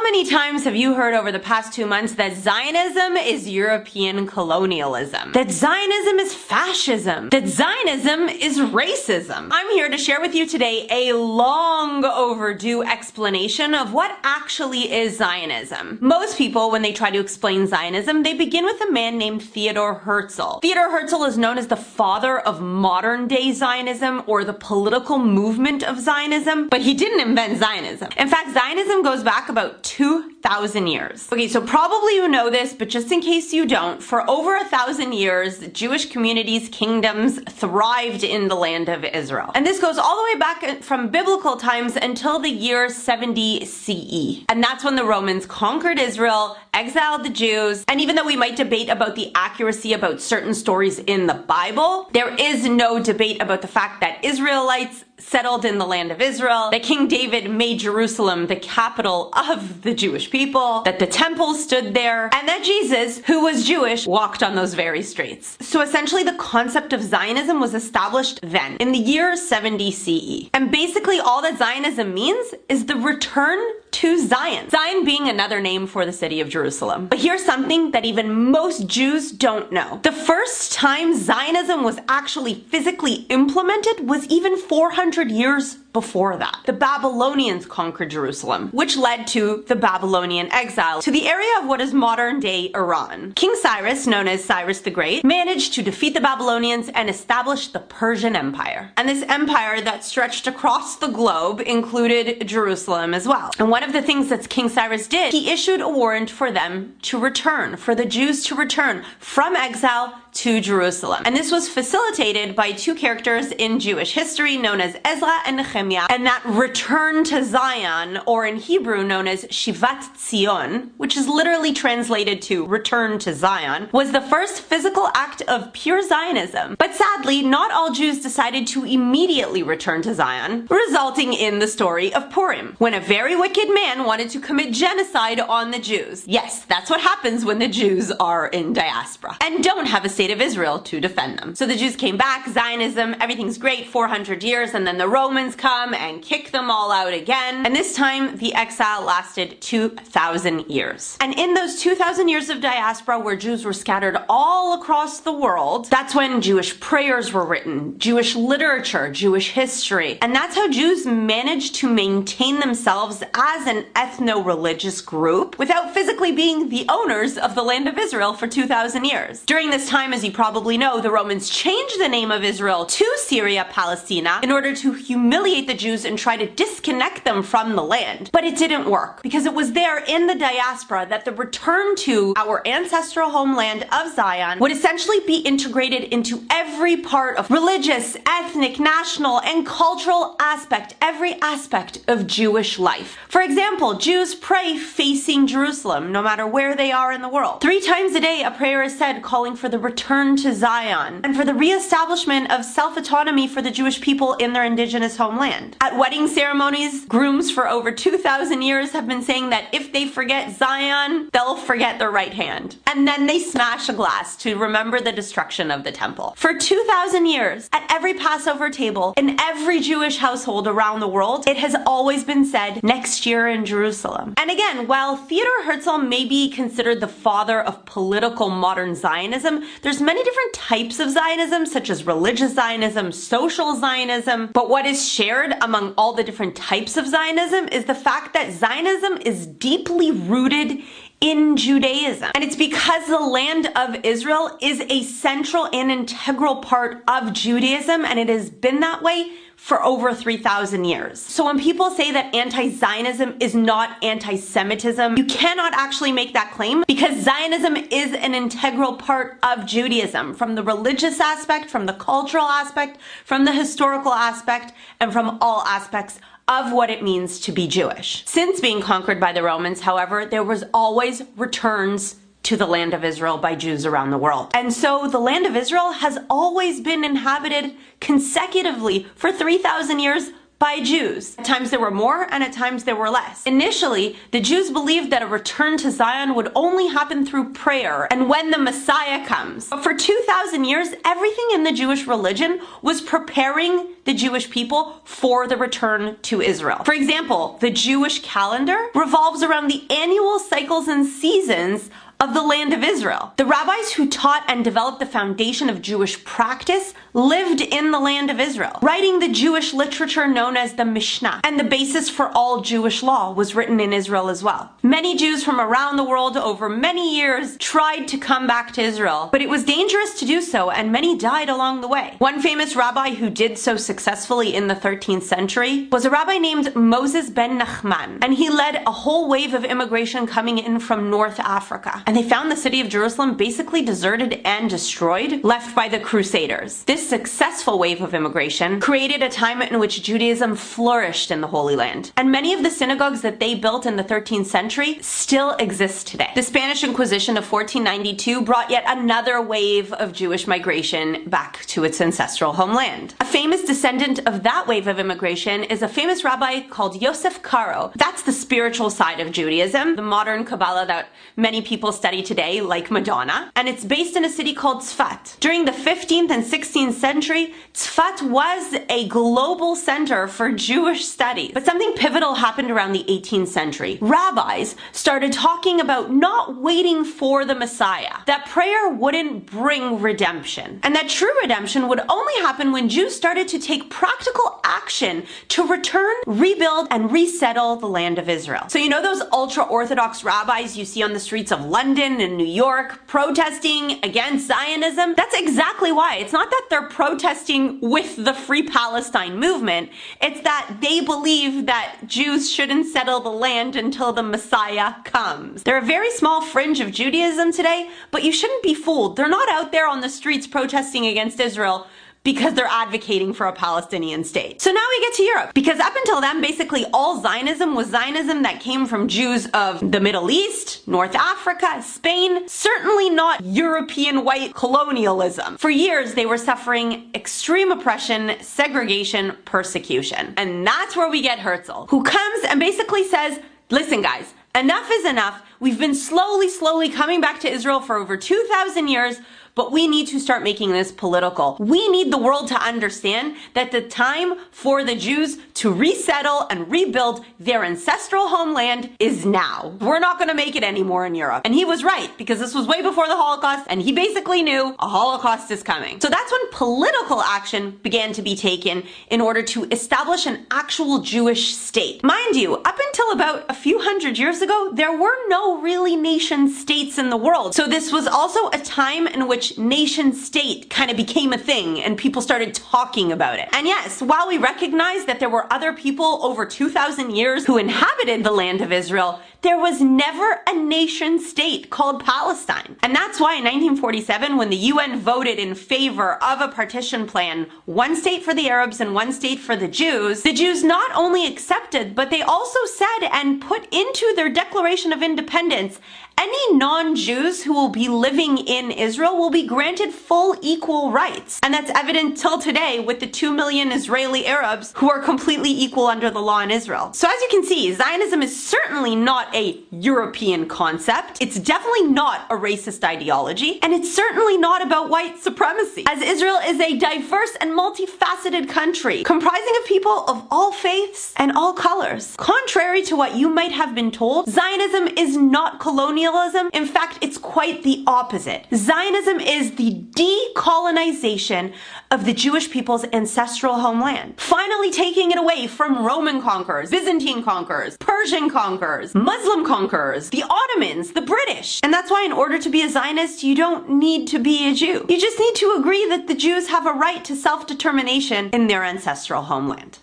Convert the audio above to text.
many times have you heard over the past 2 months that Zionism is European colonialism? That Zionism is fascism? That Zionism is racism? I'm here to share with you today a long overdue explanation of what actually is Zionism. Most people, when they try to explain Zionism, they begin with a man named Theodor Herzl. Theodor Herzl is known as the father of modern-day Zionism, or the political movement of Zionism, but he didn't invent Zionism. In fact, Zionism goes back about 2,000 years. Okay, so probably you know this, but just in case you don't, for over 1,000 years, Jewish communities, kingdoms thrived in the land of Israel. And this goes all the way back from biblical times until the year 70 CE. And that's when the Romans conquered Israel, exiled the Jews, and even though we might debate about the accuracy about certain stories in the Bible, there is no debate about the fact that Israelites settled in the land of Israel, that King David made Jerusalem the capital of the Jewish people, that the temple stood there, and that Jesus, who was Jewish, walked on those very streets. So essentially the concept of Zionism was established then, in the year 70 CE. And basically all that Zionism means is the return to Zion. Zion being another name for the city of Jerusalem. But here's something that even most Jews don't know. The first time Zionism was actually physically implemented was even 400 years before that. The Babylonians conquered Jerusalem, which led to the Babylonian exile to the area of what is modern-day Iran. King Cyrus, known as Cyrus the Great, managed to defeat the Babylonians and establish the Persian Empire. And this empire that stretched across the globe included Jerusalem as well. And one of the things that King Cyrus did, he issued a warrant for them to return, for the Jews to return from exile to Jerusalem. And this was facilitated by two characters in Jewish history known as Ezra and Nehemiah. And that return to Zion, or in Hebrew known as Shivat Zion, which is literally translated to return to Zion, was the first physical act of pure Zionism. But sadly, not all Jews decided to immediately return to Zion, resulting in the story of Purim, when a very wicked man wanted to commit genocide on the Jews. Yes, that's what happens when the Jews are in diaspora and don't have a state of Israel to defend them. So the Jews came back, Zionism, everything's great, 400 years, and then the Romans come and kick them all out again. And this time, the exile lasted 2,000 years. And in those 2,000 years of diaspora, where Jews were scattered all across the world, that's when Jewish prayers were written, Jewish literature, Jewish history. And that's how Jews managed to maintain themselves as an ethno-religious group without physically being the owners of the land of Israel for 2,000 years. During this time, as you probably know, the Romans changed the name of Israel to Syria Palestina in order to humiliate the Jews and try to disconnect them from the land. But it didn't work, because it was there in the diaspora that the return to our ancestral homeland of Zion would essentially be integrated into every part of religious, ethnic, national, and cultural aspect, every aspect of Jewish life. For example, Jews pray facing Jerusalem, no matter where they are in the world. 3 times a day, a prayer is said calling for the return to Zion and for the reestablishment of self-autonomy for the Jewish people in their indigenous homeland. At wedding ceremonies, grooms for over 2,000 years have been saying that if they forget Zion, they'll forget their right hand. And then they smash a glass to remember the destruction of the temple. For 2,000 years, at every Passover table, in every Jewish household around the world, it has always been said, next year in Jerusalem. And again, while Theodor Herzl may be considered the father of political modern Zionism, there's many different types of Zionism, such as religious Zionism, social Zionism, but what is shared among all the different types of Zionism is the fact that Zionism is deeply rooted in Judaism. And it's because the land of Israel is a central and integral part of Judaism, and it has been that way for over 3,000 years. So when people say that anti-Zionism is not anti-Semitism, you cannot actually make that claim, because Zionism is an integral part of Judaism, from the religious aspect, from the cultural aspect, from the historical aspect, and from all aspects of what it means to be Jewish. Since being conquered by the Romans, however, there was always returns to the land of Israel by Jews around the world. And so the land of Israel has always been inhabited consecutively for 3,000 years by Jews. At times there were more, and at times there were less. Initially, the Jews believed that a return to Zion would only happen through prayer and when the Messiah comes. But for 2,000 years, everything in the Jewish religion was preparing the Jewish people for the return to Israel. For example, the Jewish calendar revolves around the annual cycles and seasons of the land of Israel. The rabbis who taught and developed the foundation of Jewish practice lived in the land of Israel, writing the Jewish literature known as the Mishnah, and the basis for all Jewish law was written in Israel as well. Many Jews from around the world over many years tried to come back to Israel, but it was dangerous to do so, and many died along the way. One famous rabbi who did so successfully in the 13th century was a rabbi named Moses ben Nachman, and he led a whole wave of immigration coming in from North Africa. And they found the city of Jerusalem basically deserted and destroyed, left by the Crusaders. This successful wave of immigration created a time in which Judaism flourished in the Holy Land. And many of the synagogues that they built in the 13th century still exist today. The Spanish Inquisition of 1492 brought yet another wave of Jewish migration back to its ancestral homeland. A famous descendant of that wave of immigration is a famous rabbi called Yosef Karo. That's the spiritual side of Judaism, the modern Kabbalah that many people study today, like Madonna, and it's based in a city called Tzfat. During the 15th and 16th century, Tzfat was a global center for Jewish studies. But something pivotal happened around the 18th century. Rabbis started talking about not waiting for the Messiah, that prayer wouldn't bring redemption, and that true redemption would only happen when Jews started to take practical action to return, rebuild, and resettle the land of Israel. So you know those ultra-Orthodox rabbis you see on the streets of London and New York protesting against Zionism? That's exactly why. It's not that they're protesting with the Free Palestine movement. It's that they believe that Jews shouldn't settle the land until the Messiah comes. They're a very small fringe of Judaism today, but you shouldn't be fooled. They're not out there on the streets protesting against Israel because they're advocating for a Palestinian state. So now we get to Europe, because up until then, basically all Zionism was Zionism that came from Jews of the Middle East, North Africa, Spain, certainly not European white colonialism. For years, they were suffering extreme oppression, segregation, persecution. And that's where we get Herzl, who comes and basically says, listen guys, enough is enough. We've been slowly coming back to Israel for over 2,000 years, but we need to start making this political. We need the world to understand that the time for the Jews to resettle and rebuild their ancestral homeland is now. We're not going to make it anymore in Europe. And he was right, because this was way before the Holocaust, and he basically knew a Holocaust is coming. So that's when political action began to be taken in order to establish an actual Jewish state. Mind you, up until about a few hundred years ago, there were no really nation states in the world. So this was also a time in which nation state kind of became a thing and people started talking about it. And yes, while we recognize that there were other people over 2,000 years who inhabited the land of Israel, there was never a nation state called Palestine. And that's why in 1947, when the UN voted in favor of a partition plan, one state for the Arabs and one state for the Jews not only accepted, but they also said and put into their Declaration of Independence, any non-Jews who will be living in Israel will be granted full equal rights. And that's evident till today with the 2 million Israeli Arabs who are completely equal under the law in Israel. So as you can see, Zionism is certainly not a European concept. It's definitely not a racist ideology. And it's certainly not about white supremacy, as Israel is a diverse and multifaceted country comprising of people of all faiths and all colors. Contrary to what you might have been told, Zionism is not colonialism. In fact, it's quite the opposite. Zionism is the decolonization of the Jewish people's ancestral homeland, finally taking it away from Roman conquerors, Byzantine conquerors, Persian conquerors, Muslim conquerors, the Ottomans, the British. And that's why in order to be a Zionist, you don't need to be a Jew. You just need to agree that the Jews have a right to self-determination in their ancestral homeland.